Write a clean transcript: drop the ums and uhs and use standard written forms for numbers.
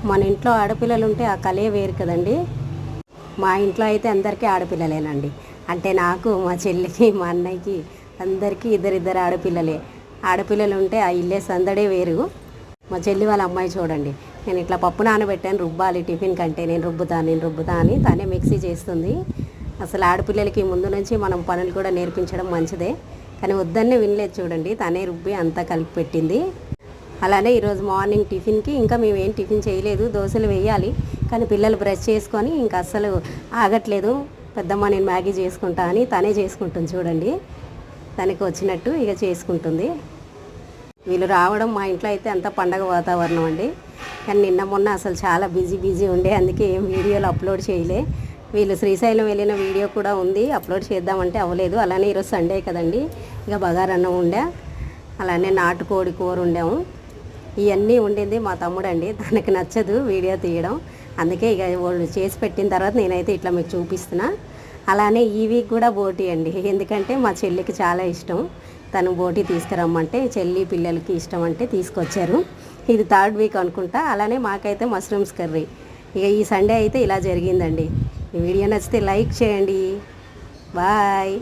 మన ఇంట్లో ఆడపిల్లలు ఉంటే ఆ కలే వేరు కదండి. మా ఇంట్లో అయితే అందరికీ ఆడపిల్లలేనండి. అంటే నాకు, మా చెల్లికి, మా అన్నయ్యకి అందరికీ ఇద్దరిద్దరు ఆడపిల్లలే. ఆడపిల్లలు ఉంటే ఆ ఇల్లే సందడే వేరు. మా చెల్లి వాళ్ళ అమ్మాయి చూడండి, నేను ఇట్లా పప్పు నానబెట్టాను, రుబ్బాలి టిఫిన్ కంటే, నేను రుబ్బుతా అని తనే మిక్సీ చేస్తుంది. అసలు ఆడపిల్లలకి ముందు నుంచి మనం పనులు కూడా నేర్పించడం మంచిదే, కానీ వద్దన్నే వినలేదు చూడండి. తనే రుబ్బి అంతా కలిపి పెట్టింది. అలానే ఈరోజు మార్నింగ్ టిఫిన్కి ఇంకా మేము ఏం టిఫిన్ చేయలేదు, దోశలు వేయాలి. కానీ పిల్లలు బ్రష్ చేసుకొని ఇంకా అస్సలు ఆగట్లేదు. పెద్దమ్మ నేను మ్యాగీ చేసుకుంటా అని తనే చేసుకుంటుంది చూడండి. తనకి వచ్చినట్టు ఇక చేసుకుంటుంది. వీళ్ళు రావడం మా ఇంట్లో అయితే అంత పండగ వాతావరణం అండి. కానీ నిన్న మొన్న అసలు చాలా బిజీ ఉండే, అందుకే ఏం వీడియోలు అప్లోడ్ చేయలే. వీళ్ళు శ్రీశైలం వెళ్ళిన వీడియో కూడా ఉంది, అప్లోడ్ చేద్దామంటే అవ్వలేదు. అలానే ఈరోజు సండే కదండి, ఇక బగారన్నం ఉండే, అలానే నాటుకోడి కూర వండాము. ఇవన్నీ ఉండింది మా తమ్ముడండి, తనకి నచ్చదు వీడియో తీయడం. అందుకే ఇక వాళ్ళు చేసి పెట్టిన తర్వాత నేనైతే ఇట్లా మీకు చూపిస్తున్నా. అలానే ఈ వీక్ కూడా బోటీ అండి, ఎందుకంటే మా చెల్లికి చాలా ఇష్టం. తను బోటీ తీసుకురమ్మంటే చెల్లి పిల్లలకి ఇష్టం అంటే తీసుకొచ్చారు. ఇది 3rd వీక్ అనుకుంటా. అలానే మాకైతే మష్రూమ్స్ కర్రీ. ఇక ఈ సండే అయితే ఇలా జరిగిందండి. ఈ వీడియో నచ్చితే లైక్ చేయండి. బాయ్.